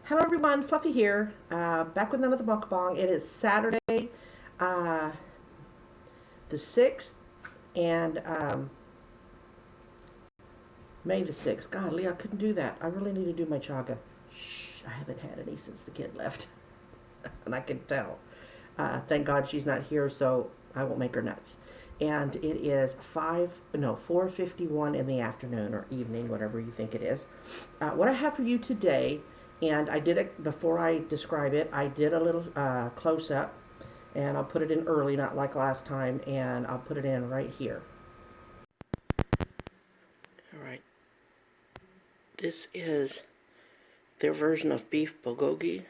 Hello everyone, Fluffy here, back with another mukbang. It is Saturday, uh, the 6th, and May the 6th. Golly, I couldn't do that. I really need to do my chaga. Shh, I haven't had any since the kid left, and I can tell. Thank God she's not here, so I won't make her nuts. And it is 4:51 in the afternoon or evening, whatever you think it is. What I have for you today, and I did it before I describe it, I did a little close-up, and I'll put it in early, not like last time, and I'll put it in right here. All right. This is their version of beef bulgogi.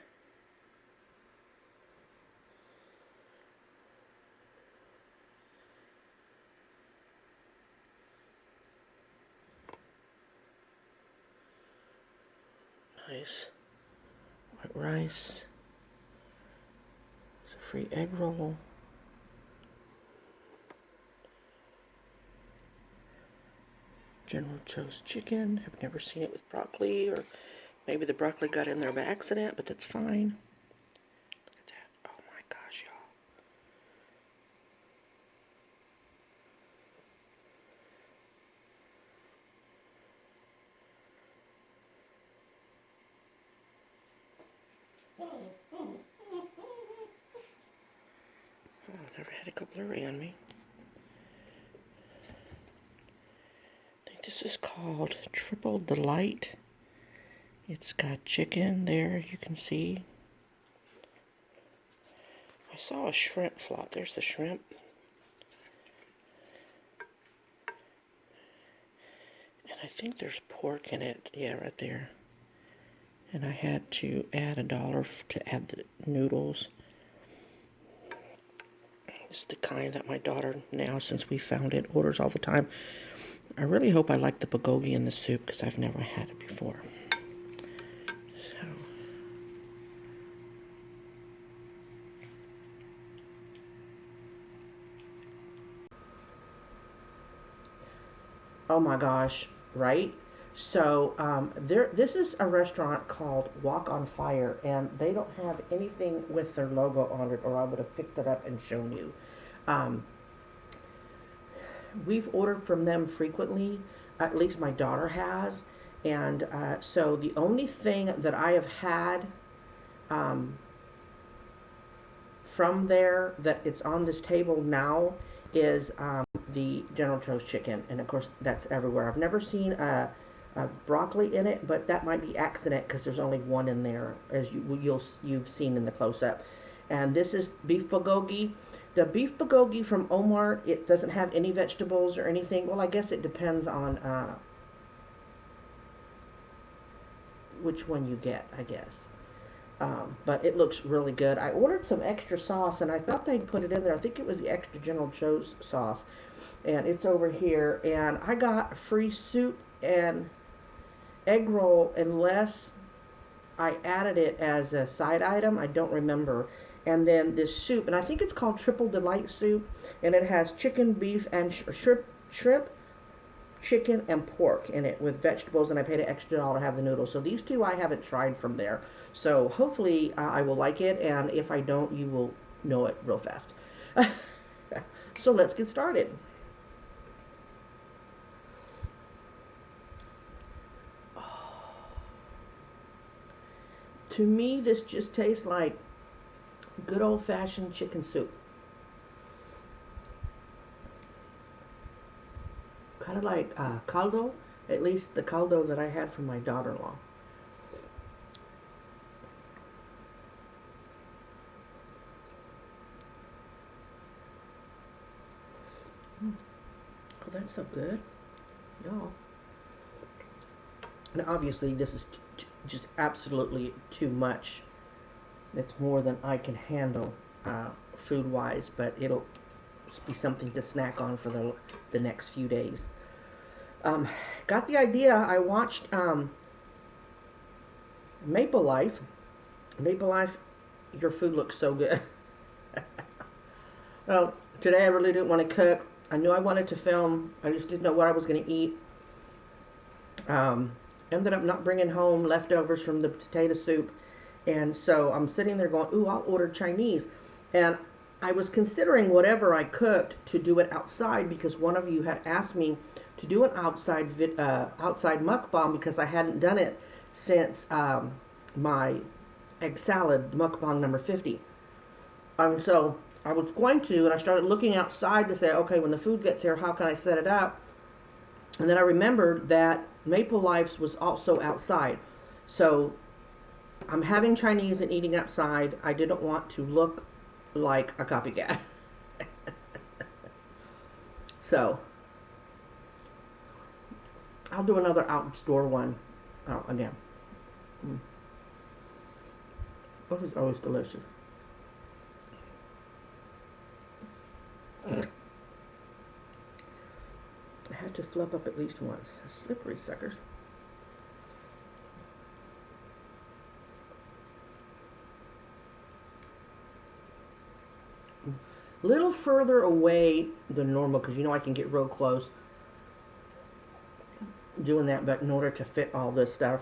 Nice. White rice. It's a free egg roll. General Tso's chicken. I've never seen it with broccoli, or maybe the broccoli got in there by accident, but that's fine. Look at that. Oh my gosh, y'all. Oh, I never had a cutlery on me. I think this is called Triple Delight. It's got chicken there, you can see. I saw a shrimp flop. There's the shrimp. And I think there's pork in it. Yeah, right there. And I had to add $1 to add the noodles. It's the kind that my daughter now, since we found it, orders all the time. I really hope I like the bulgogi in the soup because I've never had it before. So, oh my gosh, right? So this is a restaurant called Walk on Fire, and they don't have anything with their logo on it, or I would have picked it up and shown you. Um, we've ordered from them frequently, at least my daughter has, and so the only thing that I have had from there that it's on this table now is the General Tso's chicken, and of course that's everywhere. I've never seen a broccoli in it, but that might be accident because there's only one in there, as you've seen in the close-up. And this is beef bulgogi. The beef bulgogi from Omar, it doesn't have any vegetables or anything. Well, I guess it depends on which one you get, I guess. But it looks really good. I ordered some extra sauce, and I thought they'd put it in there. I think it was the extra General Tso's sauce, and it's over here. And I got free soup and egg roll unless I added it as a side item. I don't remember. And then this soup, and I think it's called Triple Delight soup, and it has chicken, beef, and shrimp, chicken, and pork in it with vegetables, and I paid an extra $1 to have the noodles. So these two I haven't tried from there. So hopefully I will like it, and if I don't, you will know it real fast. So let's get started. To me, this just tastes like good old-fashioned chicken soup. Kind of like caldo, at least the caldo that I had from my daughter-in-law. Oh, that's so good, y'all. And obviously, this is just absolutely too much. It's more than I can handle food-wise, but it'll be something to snack on for the next few days. Got the idea. I watched Maple Life. Maple Life, your food looks so good. Well, today I really didn't want to cook. I knew I wanted to film. I just didn't know what I was going to eat. Ended up not bringing home leftovers from the potato soup, And so I'm sitting there going, ooh, I'll order Chinese. And I was considering whatever I cooked to do it outside because one of you had asked me to do an outside mukbang because I hadn't done it since my egg salad mukbang number 50. So I was going to, and I started looking outside to say, okay, when the food gets here, how can I set it up? And then I remembered that Maple Life's was also outside. So I'm having Chinese and eating outside. I didn't want to look like a copycat. So I'll do another outdoor one again. This is always delicious. I had to flip up at least once. Slippery suckers. A little further away than normal because you know I can get real close doing that, but in order to fit all this stuff.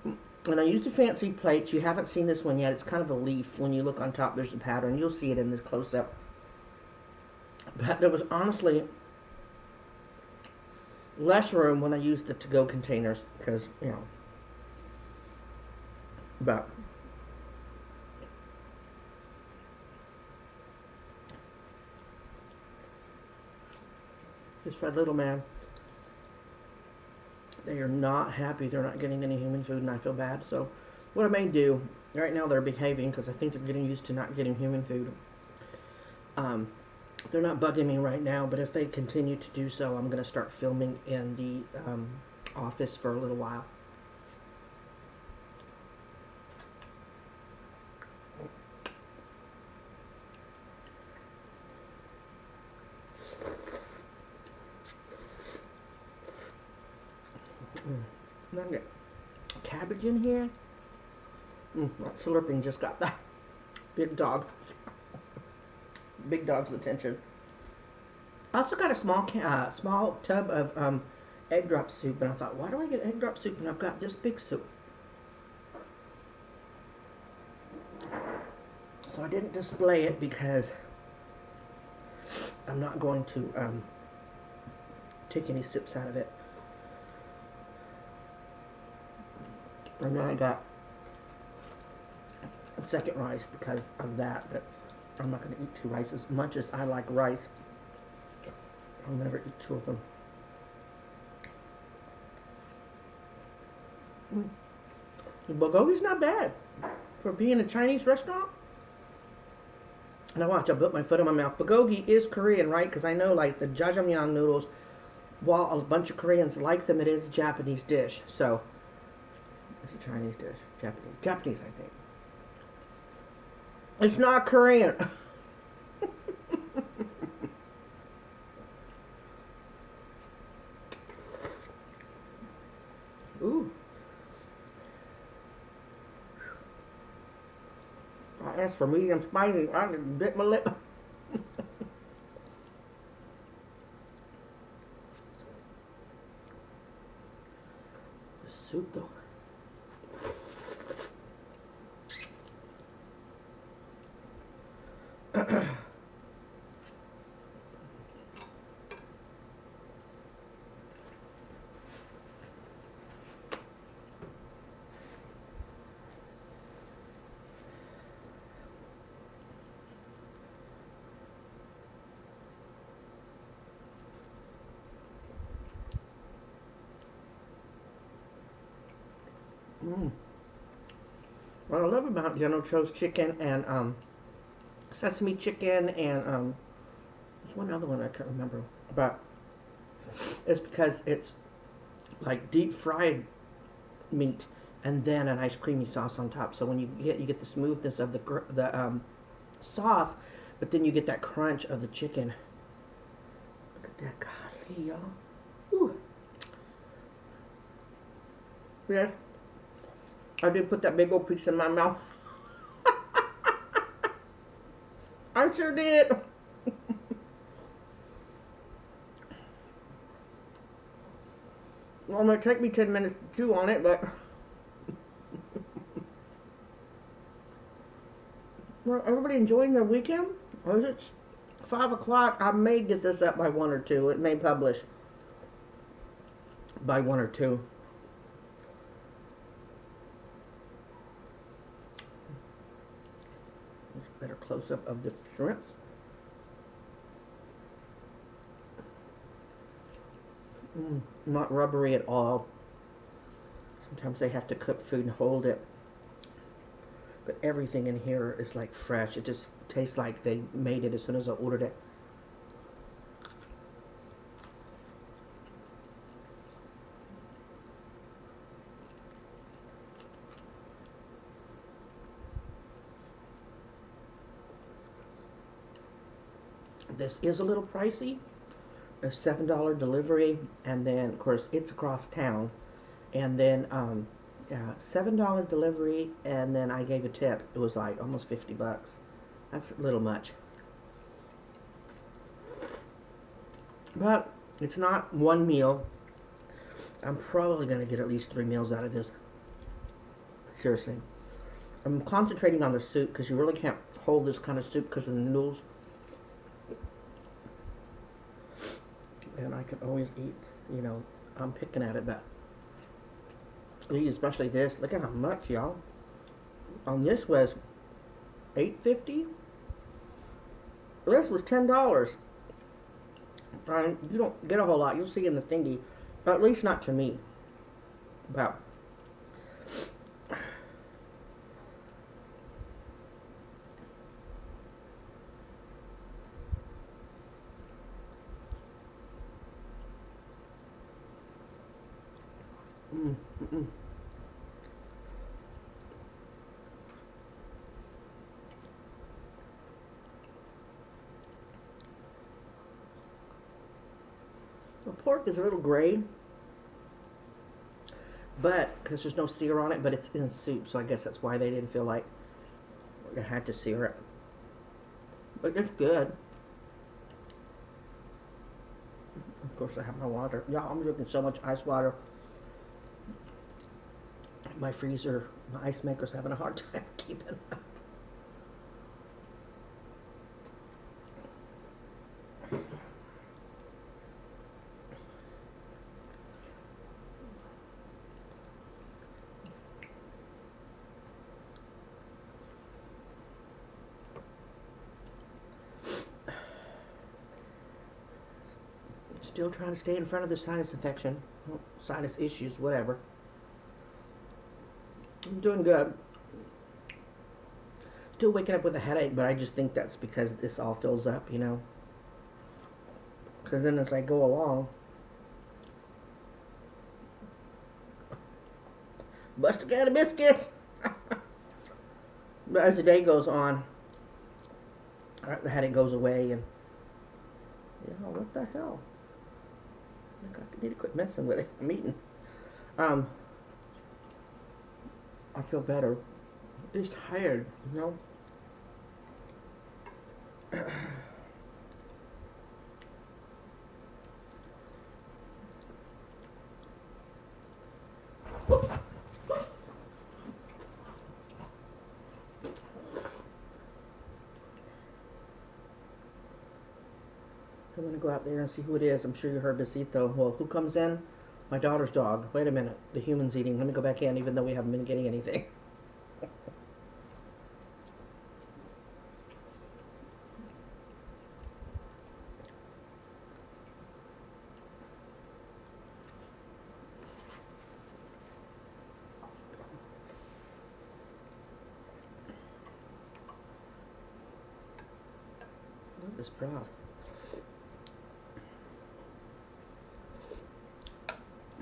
And I used the fancy plates. You haven't seen this one yet. It's kind of a leaf. When you look on top, there's a pattern. You'll see it in this close-up. But there was honestly less room when I used the to-go containers because, you know, but this Fred Little man, they are not happy. They're not getting any human food, and I feel bad. So what I may do, right now they're behaving because I think they're getting used to not getting human food. They're not bugging me right now, but if they continue to do so, I'm going to start filming in the office for a little while. Now get cabbage in here. That slurping just got that big dog's attention. I also got a small tub of egg drop soup, and I thought, why do I get egg drop soup and I've got this big soup? So I didn't display it because I'm not going to take any sips out of it. And then I got a second rice because of that, but I'm not going to eat two rices. As much as I like rice, I'll never eat two of them. The bulgogi's not bad for being a Chinese restaurant. Now watch, I put my foot in my mouth. Bulgogi is Korean, right? Because I know like the jjajangmyeon noodles, while a bunch of Koreans like them, it is a Japanese dish. So it's a Chinese dish. Japanese, I think. It's not Korean. Ooh. I asked for medium spicy. I just bit my lip. The soup, though. What I love about General Tso's chicken and sesame chicken and there's one other one I can't remember, but it's because it's like deep fried meat and then a nice creamy sauce on top. So when you get the smoothness of the sauce, but then you get that crunch of the chicken. Look at that, golly, y'all. Ooh. Yeah. I did put that big old piece in my mouth. I sure did. Well, it might take me 10 minutes to chew on it, but Well, everybody enjoying their weekend? Or is it 5 o'clock? I may get this up by 1 or 2. It may publish by 1 or 2. There's a better close-up of the shrimps. Not rubbery at all. Sometimes they have to cook food and hold it. But everything in here is like fresh. It just tastes like they made it as soon as I ordered it. This is a little pricey. A $7 delivery, and then of course it's across town, and then $7 delivery, and then I gave a tip. It was like almost 50 bucks. That's a little much, but it's not one meal. I'm probably gonna get at least 3 meals out of this. Seriously, I'm concentrating on the soup because you really can't hold this kind of soup because of the noodles. And I can always eat, you know, I'm picking at it, but especially this. Look at how much, y'all. On this was $8.50. This was $10. You don't get a whole lot. You'll see in the thingy, but at least not to me. But the pork is a little gray, but because there's no sear on it, but it's in soup, so I guess that's why they didn't feel like they had to sear it. But it's good. Of course, I have my water. Yeah, I'm drinking so much ice water. My freezer, my ice maker's having a hard time keeping up. Still trying to stay in front of the sinus infection, sinus issues, whatever. I'm doing good. Still waking up with a headache, but I just think that's because this all fills up, you know. Because then as I go along, bust a can of biscuits. But as the day goes on, the headache goes away, and you know, what the hell? I need to quit messing with it. I'm eating. I feel better. Just tired, you know. I'm going to go out there and see who it is. I'm sure you heard Besito. Well, who comes in? My daughter's dog. Wait a minute. The human's eating. Let me go back in, even though we haven't been getting anything. Look at this broth.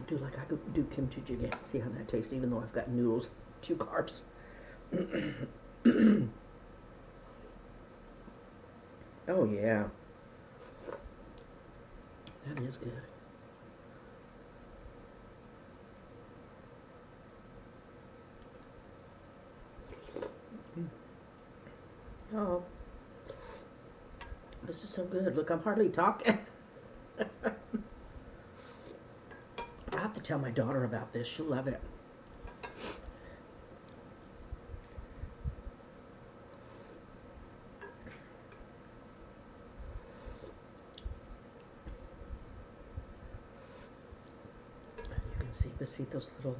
Do like I do kimchi jjigae. See how that tastes, even though I've got noodles, 2 carbs. Oh yeah, that is good. Oh, this is so good. Look, I'm hardly talking. I have to tell my daughter about this. She'll love it. Let's eat those little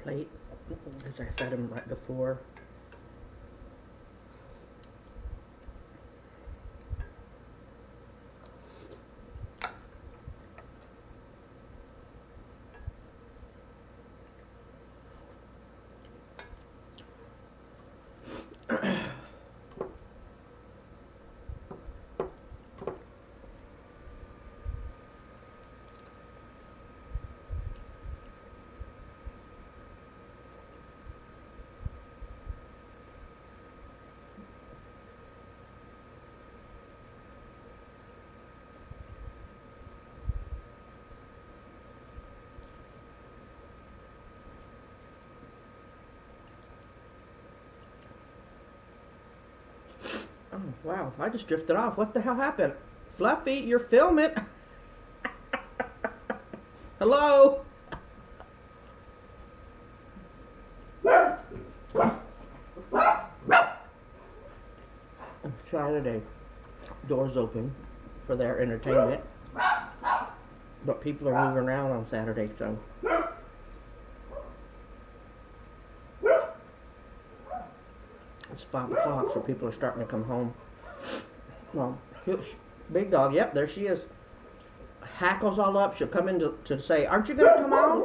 plate because I fed him right before. Oh, wow, I just drifted off. What the hell happened? Fluffy, you're filming. Hello? Saturday, doors open for their entertainment. But people are moving around on Saturday, so. It's 5 o'clock, so people are starting to come home. Well, Big Dog, yep, there she is. Hackles all up. She'll come in to say, aren't you going to come out?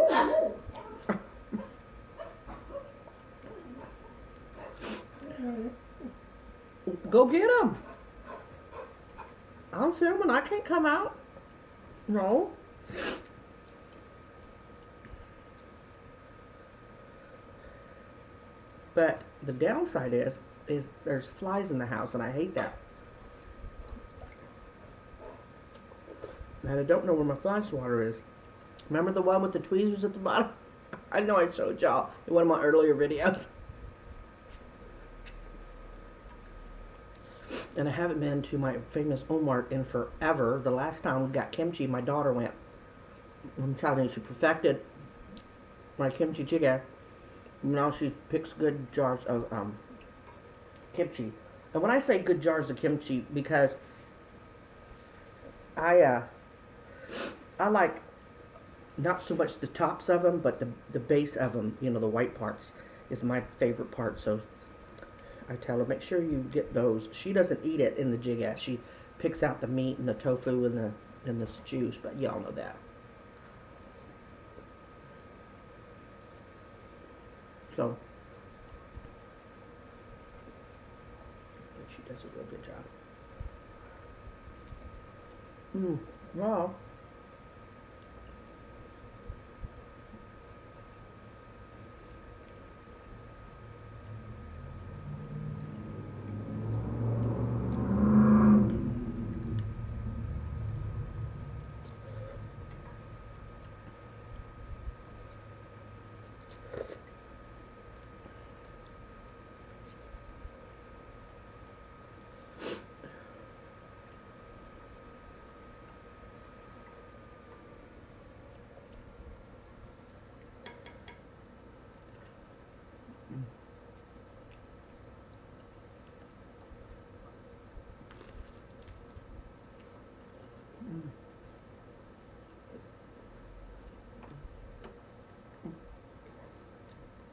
Go get him. I'm filming. I can't come out. No. But the downside is there's flies in the house, and I hate that. And I don't know where my fly swatter is. Remember the one with the tweezers at the bottom? I know I showed y'all in one of my earlier videos. And I haven't been to my famous Omart in forever. The last time we got kimchi, my daughter went. I'm telling you, she perfected my kimchi jjigae. Now she picks good jars of kimchi. And when I say good jars of kimchi, because I like not so much the tops of them, but the base of them, you know, the white parts is my favorite part. So I tell her, make sure you get those. She doesn't eat it in the jjigae. She picks out the meat and the tofu and the stews, but y'all know that. So she does a real good job. Wow.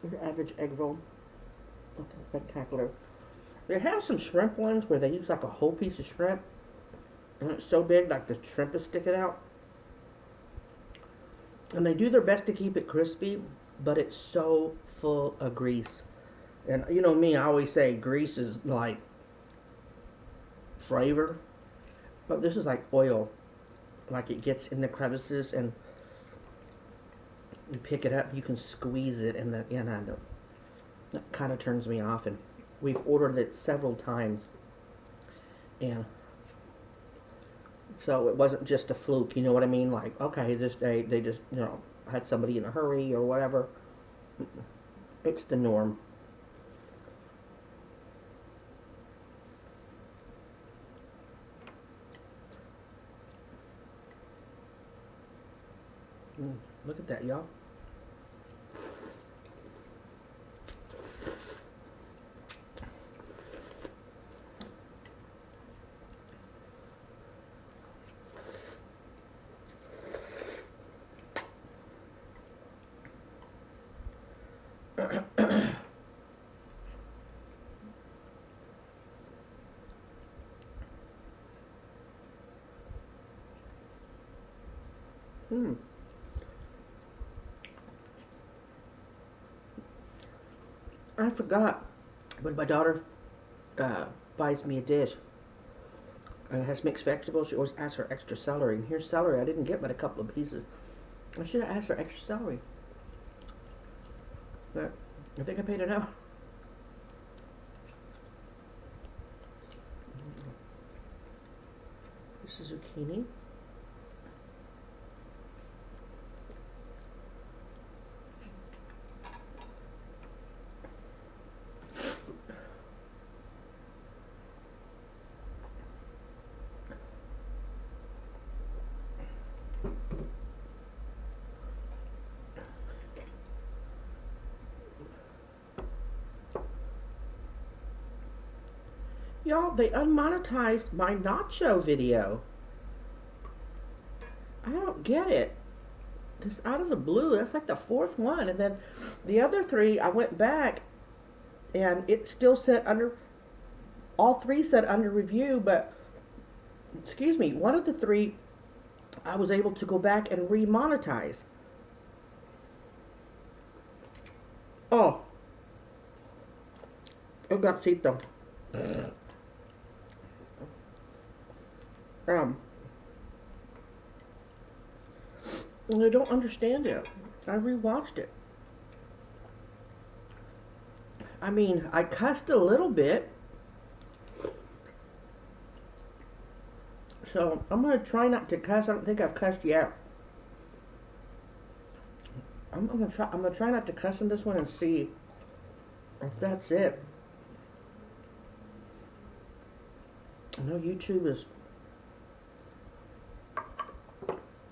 Your average egg roll. Nothing spectacular. They have some shrimp ones where they use like a whole piece of shrimp. And it's so big, like the shrimp is sticking out. And they do their best to keep it crispy, but it's so full of grease. And you know me, I always say grease is like flavor. But this is like oil. Like it gets in the crevices and you pick it up, you can squeeze it, and I know that kind of turns me off. And we've ordered it several times, and so it wasn't just a fluke. You know what I mean? Like, okay, this day they just had somebody in a hurry or whatever. It's the norm. Look at that, y'all. Hmm. I forgot when my daughter uh, buys me a dish and it has mixed vegetables, she always asks for extra celery. And here's celery I didn't get but a couple of pieces. I should have asked for extra celery. But I think I paid enough. This is zucchini. Y'all, they unmonetized my nacho video. I don't get it. Just out of the blue. That's like the fourth one. And then the other three, I went back and it still said under, all three said under review, but, excuse me, one of the three, I was able to go back and remonetize. Oh. Un gatito. And I don't understand it. I rewatched it. I mean, I cussed a little bit. So I'm going to try not to cuss. I don't think I've cussed yet. I'm going to try not to cuss in this one and see if that's it. I know YouTube is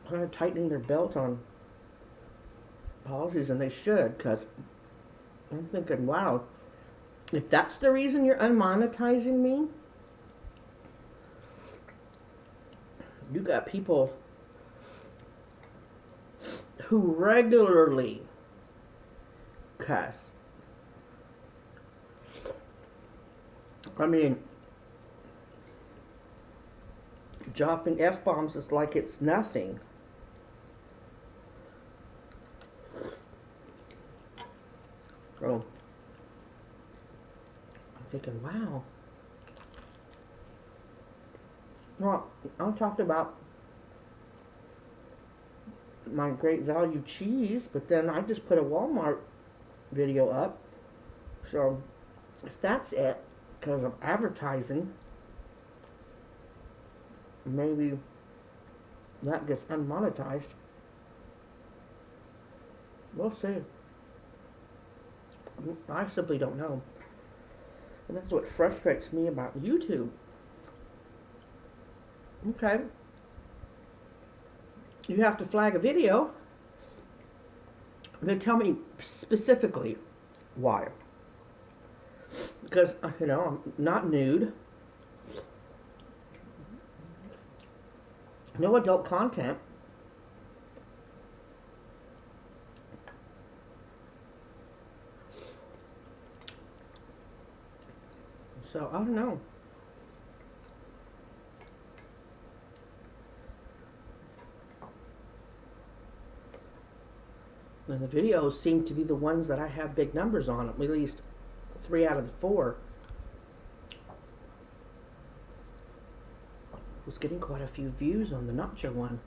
kind of tightening their belt on policies, and they should, because I'm thinking, wow, if that's the reason you're unmonetizing me, you got people who regularly cuss. I mean, dropping F-bombs is like it's nothing. Oh, I'm thinking, wow. Well, I'll talk about my great value cheese, but then I just put a Walmart video up. So, if that's it, because of advertising, maybe that gets unmonetized. We'll see. I simply don't know. And that's what frustrates me about YouTube. Okay. You have to flag a video. Then tell me specifically why. Because, I'm not nude. No adult content. So, I don't know. And the videos seem to be the ones that I have big numbers on, at least 3 out of the 4. Was getting quite a few views on the nacho one.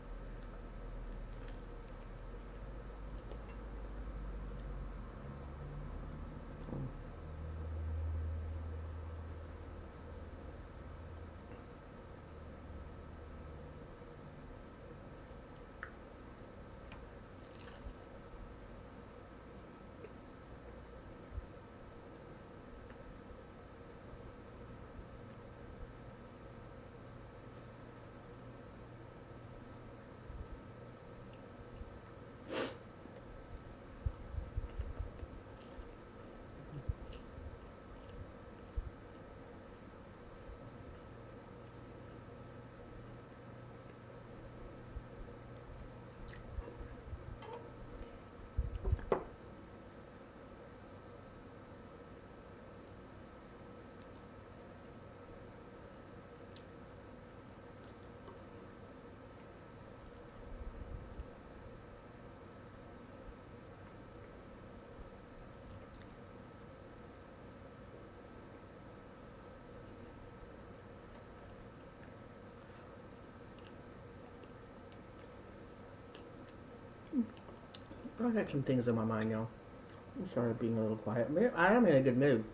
I got some things in my mind, y'all. I'm sorry being a little quiet. I am in a good mood.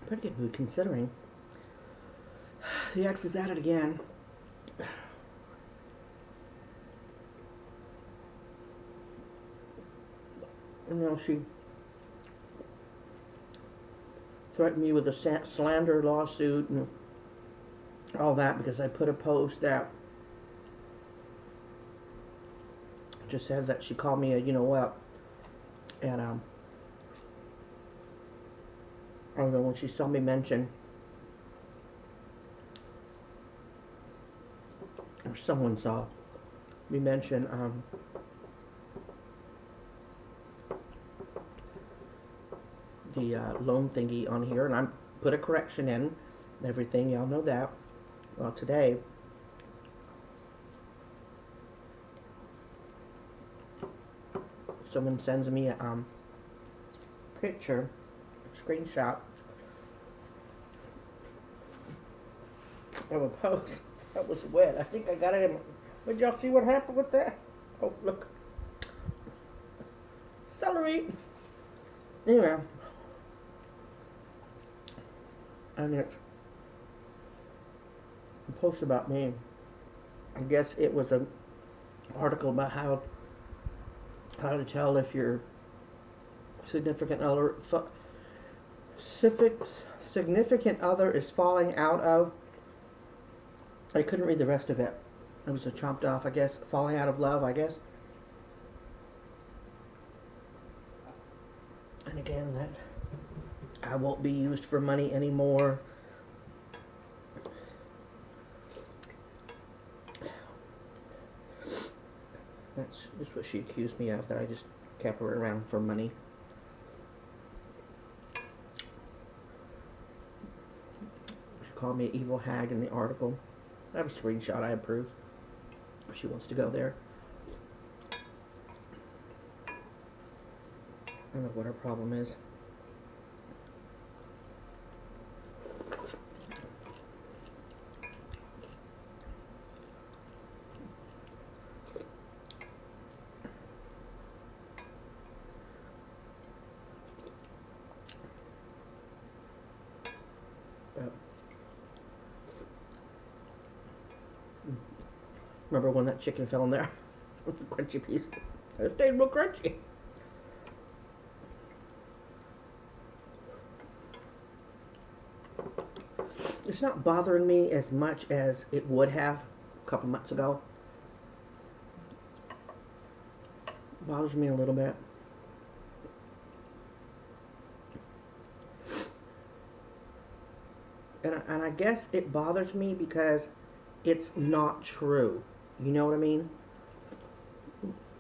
Pretty good mood considering. The ex is at it again. You know, she threatened me with a slander lawsuit and all that because I put a post that just said that she called me a you know what. And I don't know, when she saw me mention, or someone saw me mention the loan thingy on here, and I put a correction in and everything. Y'all know that. Well, today someone sends me a picture, a screenshot of a post that was wet. I think I got it in. Did y'all see what happened with that? Oh, look. Celery. Anyway. And it's a post about me. I guess it was an article about how to tell if your significant other is falling out of. I couldn't read the rest of it. It was a chopped off, I guess, falling out of love, I guess. And again, that I won't be used for money anymore. That's what she accused me of, that I just kept her around for money. She called me an evil hag in the article. I have a screenshot, I approve. She wants to go there. I don't know what her problem is. Remember when that chicken fell in there? The crunchy piece. It stayed real crunchy. It's not bothering me as much as it would have a couple months ago. It bothers me a little bit. And I guess it bothers me because it's not true. You know what I mean?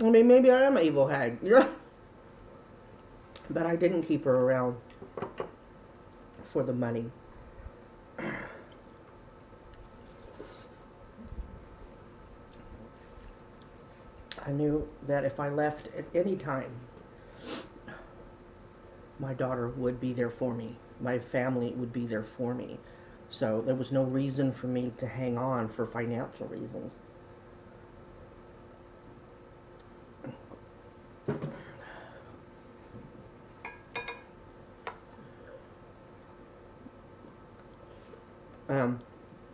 I mean, maybe I am an evil hag. Yeah. But I didn't keep her around for the money. I knew that if I left at any time, my daughter would be there for me. My family would be there for me. So there was no reason for me to hang on for financial reasons.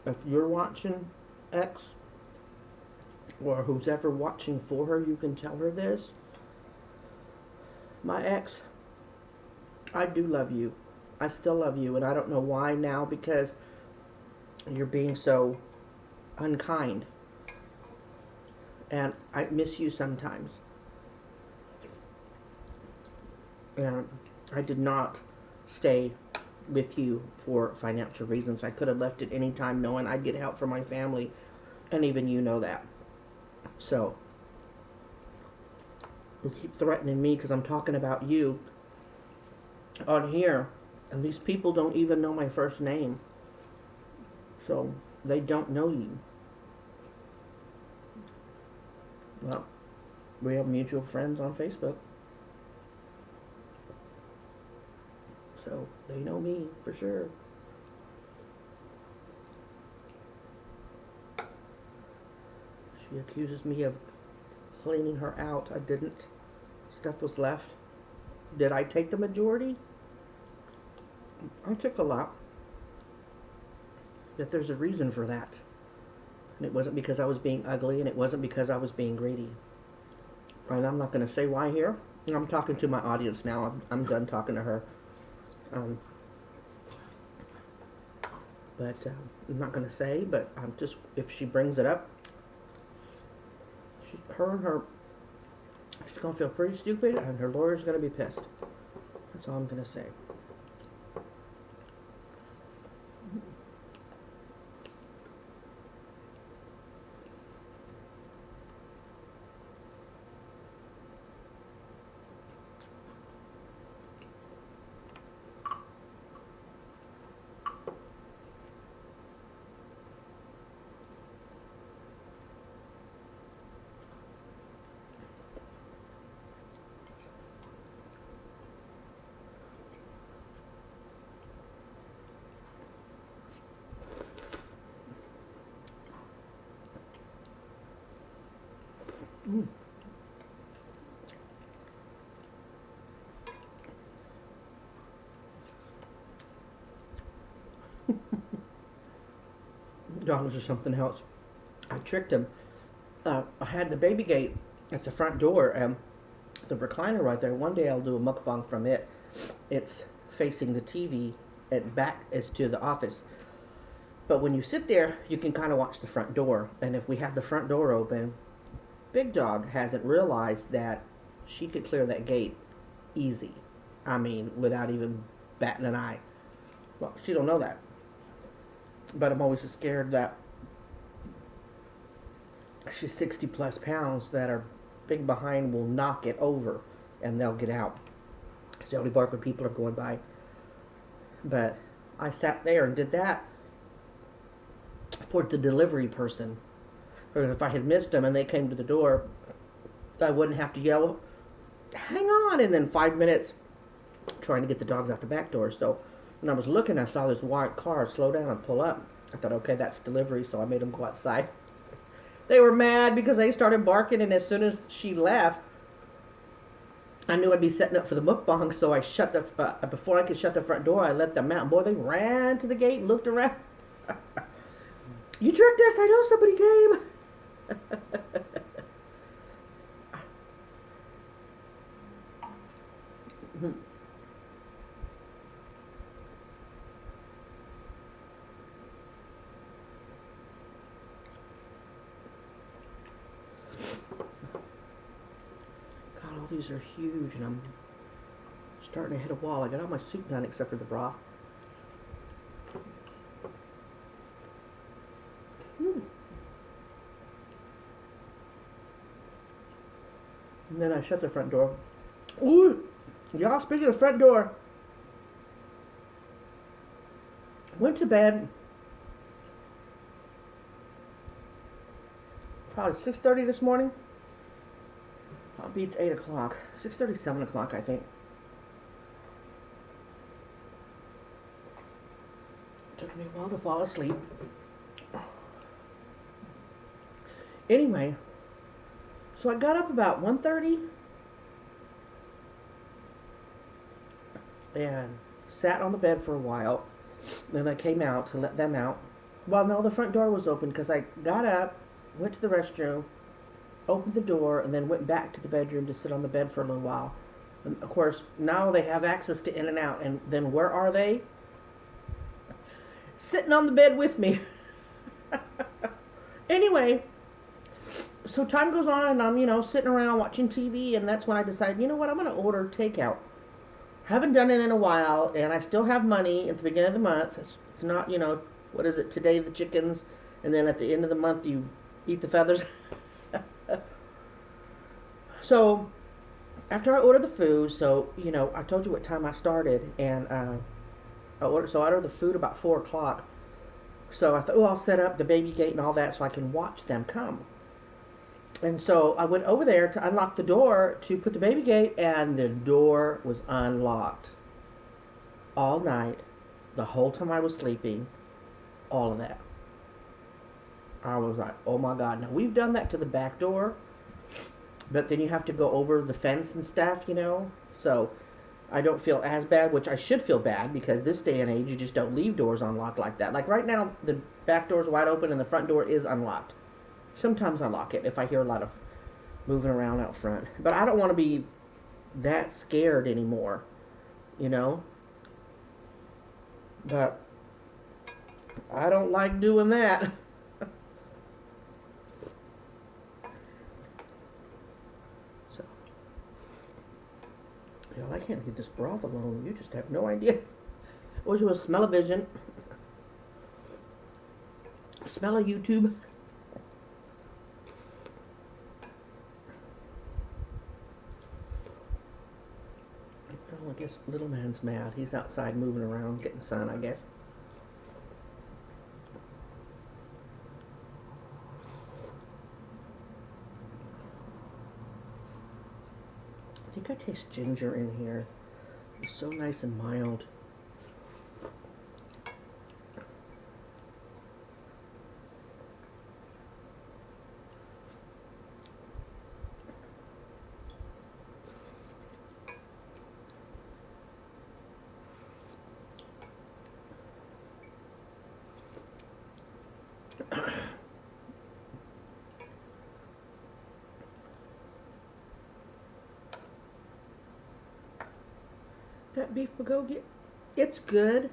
If you're watching X, or who's ever watching for her, you can tell her this. My ex, I do love you. I still love you, and I don't know why now, because you're being so unkind. And I miss you sometimes. And I did not stay with you for financial reasons. I could have left at any time knowing I'd get help from my family, and even you know that. So, you keep threatening me because I'm talking about you on here, and these people don't even know my first name. So, they don't know you. Well, we have mutual friends on Facebook. So, they know me for sure. She accuses me of cleaning her out. I didn't. Stuff was left. Did I take the majority? I took a lot. But there's a reason for that. And it wasn't because I was being ugly, and it wasn't because I was being greedy. And I'm not going to say why here. I'm talking to my audience now. I'm done talking to her. But I'm not going to say, but I'm just, if she brings it up, she's going to feel pretty stupid, and her lawyer's going to be pissed. That's all I'm going to say. Mm. Dogs are something else. I tricked him. I had the baby gate at the front door and the recliner right there. One day I'll do a mukbang from it. It's facing the TV and back is to the office. But when you sit there, you can kind of watch the front door. And if we have the front door open, Big Dog hasn't realized that she could clear that gate easy. I mean, without even batting an eye. Well, she don't know that. But I'm always scared that she's 60 plus pounds, that her big behind will knock it over and they'll get out. She only bark when people are going by. But I sat there and did that for the delivery person. Or if I had missed them and they came to the door, I wouldn't have to yell, hang on, and then 5 minutes trying to get the dogs out the back door. So when I was looking, I saw this white car slow down and pull up. I thought, okay, that's delivery, so I made them go outside. They were mad because they started barking, and as soon as she left, I knew I'd be setting up for the mukbang, so I shut the, before I could shut the front door, I let them out. And boy, they ran to the gate and looked around. You tricked us, I know somebody came. God, all these are huge, and I'm starting to hit a wall. I got all my soup done except for the broth. And then I shut the front door. Ooh, y'all, speaking of the front door, went to bed probably 6:30 this morning. Beats 8 o'clock. 6:30, 7 o'clock, I think. Took me a while to fall asleep. Anyway, so I got up about 1:30 and sat on the bed for a while. Then I came out to let them out. Well, no, the front door was open because I got up, went to the restroom, opened the door, and then went back to the bedroom to sit on the bed for a little while. And of course, now they have access to in and out. And then where are they? Sitting on the bed with me. Anyway, so time goes on and I'm, sitting around watching TV, and that's when I decide, you know what, I'm going to order takeout. Haven't done it in a while, and I still have money at the beginning of the month. It's not, what is it, today the chickens, and then at the end of the month you eat the feathers. So, after I ordered the food, so, I told you what time I started, and I ordered the food about 4 o'clock. So I thought, I'll set up the baby gate and all that so I can watch them come. And so I went over there to unlock the door to put the baby gate, and the door was unlocked. All night, the whole time I was sleeping, all of that. I was like, oh my God. Now, we've done that to the back door. but then you have to go over the fence and stuff, you know. So I don't feel as bad, which I should feel bad because this day and age you just don't leave doors unlocked like that. Like right now, the back door's wide open and the front door is unlocked. Sometimes I lock it if I hear a lot of moving around out front. But I don't want to be that scared anymore, you know. But I don't like doing that. So, you know, I can't get this broth alone. You just have no idea. Wish it was smell-o-vision. Smell of YouTube. Well, I guess little man's mad. He's outside moving around, getting sun, I guess. I think I taste ginger in here. It's so nice and mild. That beef bulgogi, it's good,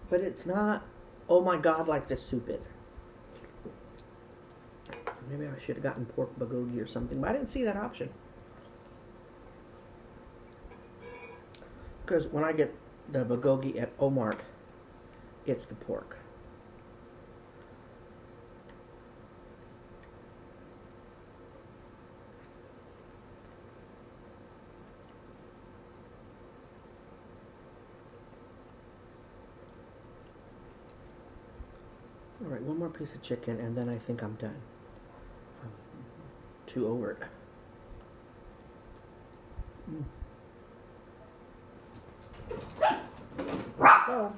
but it's not, oh my god, like this soup is. Maybe I should have gotten pork bulgogi or something, but I didn't see that option. Because when I get the bulgogi at Omark, it's the pork. Alright, one more piece of chicken and then I think I'm done. I'm too over it. Oh.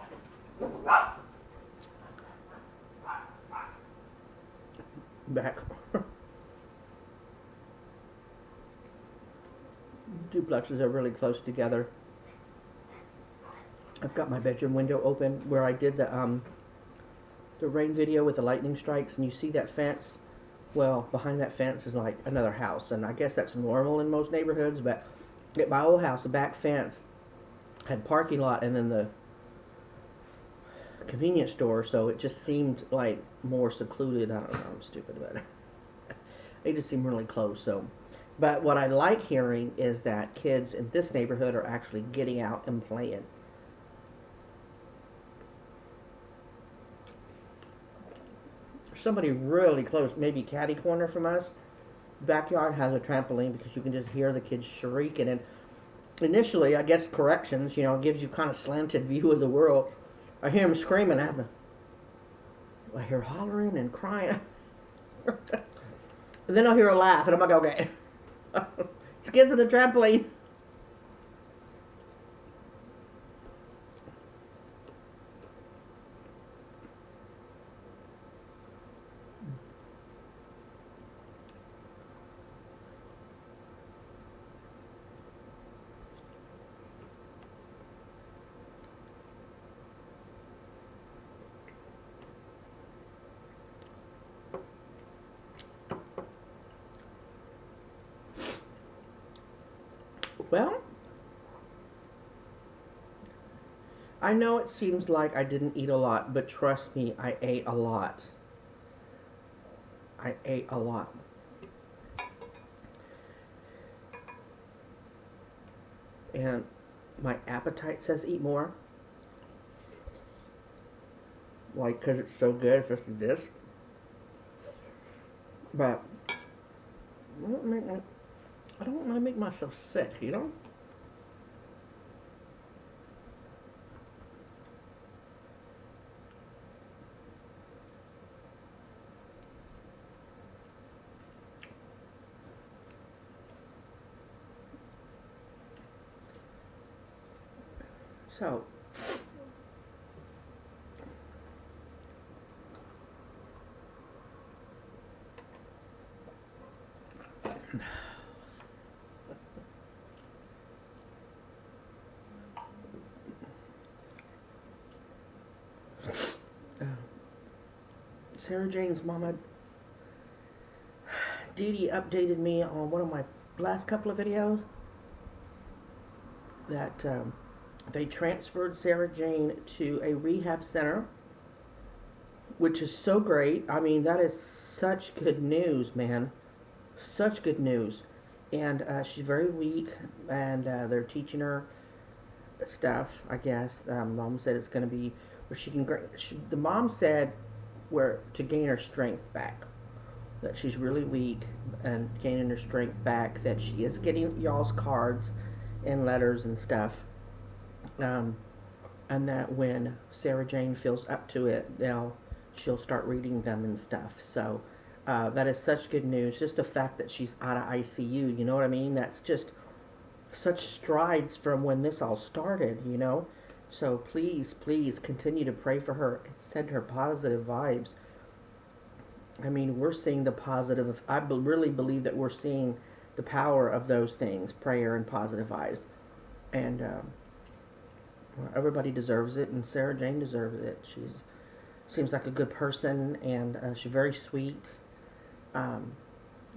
Back. Duplexes are really close together. I've got my bedroom window open where I did the rain video with the lightning strikes, and you see that fence. Well, behind that fence is like another house, and I guess that's normal in most neighborhoods, but at my old house, the back fence had parking lot and then the convenience store, so it just seemed like more secluded. I don't know, I'm stupid about it. They just seem really close. So, but what I like hearing is that kids in this neighborhood are actually getting out and playing. Somebody really close, maybe catty corner from us, backyard has a trampoline because you can just hear the kids shrieking. And initially, I guess corrections, you know, gives you kind of slanted view of the world. I hear them screaming at me. I hear hollering and crying. And then I'll hear a laugh, and I'm like, okay. It's kids on the trampoline. Well, I know it seems like I didn't eat a lot, but trust me, I ate a lot. I ate a lot. And my appetite says eat more. Like, because it's so good, especially this. But I don't want to make myself sick, you know? So, Sarah Jane's mama, Dee Dee, updated me on one of my last couple of videos that they transferred Sarah Jane to a rehab center, which is so great. I mean, that is such good news, man. Such good news. And she's very weak, and they're teaching her stuff, I guess. Mom said it's going to be where she can. The mom said where to gain her strength back. That she's really weak and gaining her strength back. That she is getting y'all's cards and letters and stuff. And that when Sarah Jane feels up to it, she'll start reading them and stuff. So that is such good news. Just the fact that she's out of ICU, you know what I mean? That's just such strides from when this all started, you know? So please, please continue to pray for her and send her positive vibes. I mean, we're seeing the positive. I really believe that we're seeing the power of those things, prayer and positive vibes. And everybody deserves it, and Sarah Jane deserves it. Seems like a good person, and she's very sweet.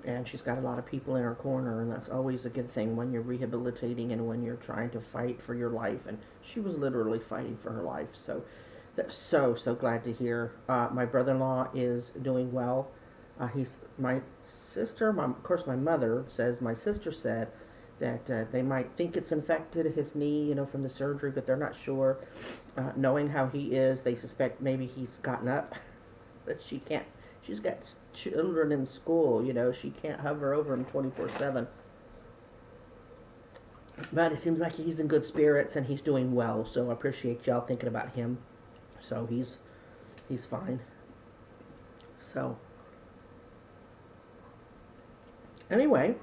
And she's got a lot of people in her corner, and that's always a good thing when you're rehabilitating and when you're trying to fight for your life. And she was literally fighting for her life. So that's so glad to hear. My brother-in-law is doing well. My sister, of course my mother says, my sister said that they might think it's infected, his knee, you know, from the surgery, but they're not sure. Knowing how he is, they suspect maybe he's gotten up, but she can't. She's got children in school, you know, she can't hover over him 24/7. But it seems like he's in good spirits and he's doing well, so I appreciate y'all thinking about him. So he's fine. So anyway,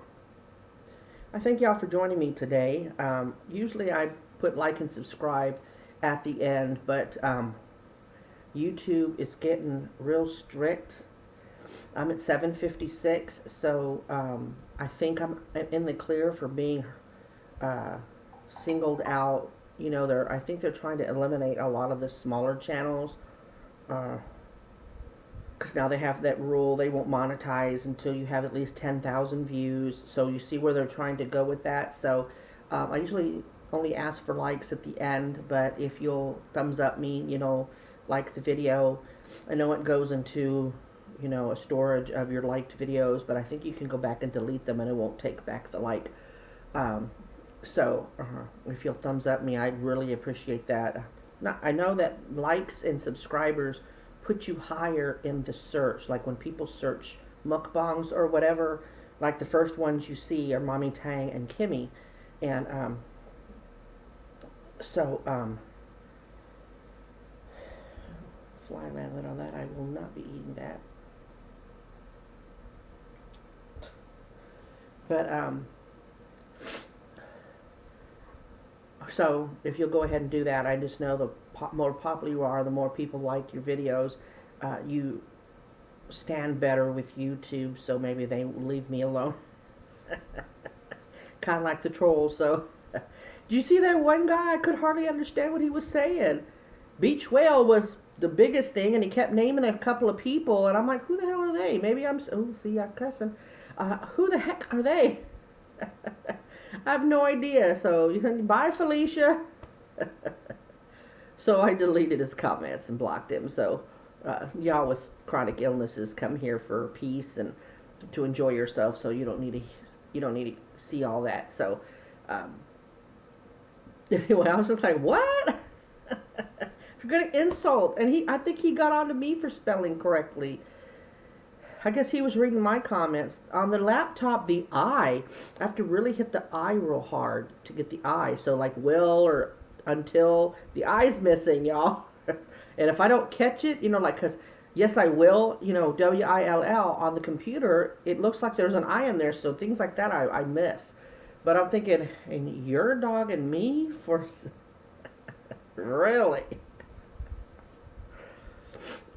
I thank y'all for joining me today. Usually I put like and subscribe at the end, but YouTube is getting real strict. I'm at 756, so I think I'm in the clear for being singled out. You know, I think they're trying to eliminate a lot of the smaller channels, because now they have that rule, they won't monetize until you have at least 10,000 views. So you see where they're trying to go with that. So I usually only ask for likes at the end, but if you'll thumbs up me, you know, like the video. I know it goes into, you know, a storage of your liked videos, but I think you can go back and delete them and it won't take back the like. So if you'll thumbs up me, I'd really appreciate that. I know that likes and subscribers put you higher in the search. Like when people search mukbangs or whatever, like the first ones you see are Mommy Tang and Kimmy. And fly rabbit on that. I will not be eating that. But so if you'll go ahead and do that, I just know the more popular you are, the more people like your videos. You stand better with YouTube, so maybe they will leave me alone. Kind of like the trolls. So did you see that one guy? I could hardly understand what he was saying. Beach whale was the biggest thing, and he kept naming a couple of people, and I'm like, who the hell are they? Maybe I'm, oh, see, I'm cussing. Who the heck are they? I have no idea. So, bye, Felicia. So I deleted his comments and blocked him. So, y'all with chronic illnesses come here for peace and to enjoy yourself. So you don't need to see all that. So, anyway, I was just like, what? If you're gonna insult, and I think he got on to me for spelling correctly. I guess he was reading my comments. On the laptop, the I have to really hit the I real hard to get the I. So like will or until, the I's missing, y'all. And if I don't catch it, you know, like, because yes, I will, you know, WILL on the computer, it looks like there's an I in there. So things like that I miss. But I'm thinking, and you're dogging me for really?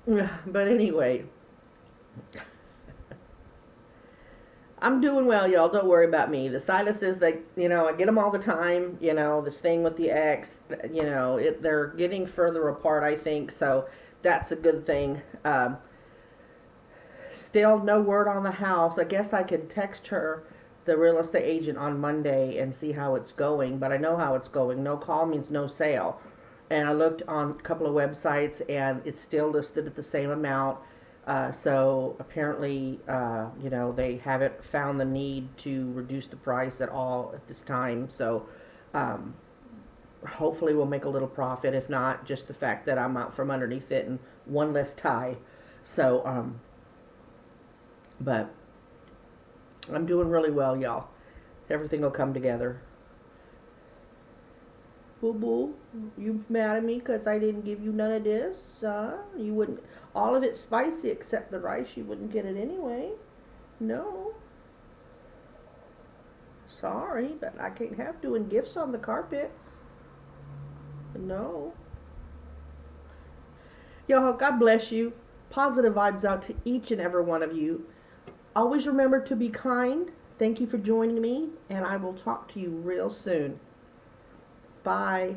But anyway, I'm doing well, y'all. Don't worry about me. The sinuses, they, I get them all the time. This thing with the ex, they're getting further apart, I think. So that's a good thing. Still no word on the house. I guess I could text her, the real estate agent, on Monday and see how it's going. But I know how it's going. No call means no sale. And I looked on a couple of websites, and it's still listed at the same amount. So apparently, they haven't found the need to reduce the price at all at this time. So um, hopefully we'll make a little profit. If not, just the fact that I'm out from underneath it and one less tie. So, but I'm doing really well, y'all. Everything will come together. Boo boo, you mad at me because I didn't give you none of this? You wouldn't. All of it's spicy except the rice. You wouldn't get it anyway. No. Sorry, but I can't have doing gifts on the carpet. No. Y'all, God bless you. Positive vibes out to each and every one of you. Always remember to be kind. Thank you for joining me, and I will talk to you real soon. Bye.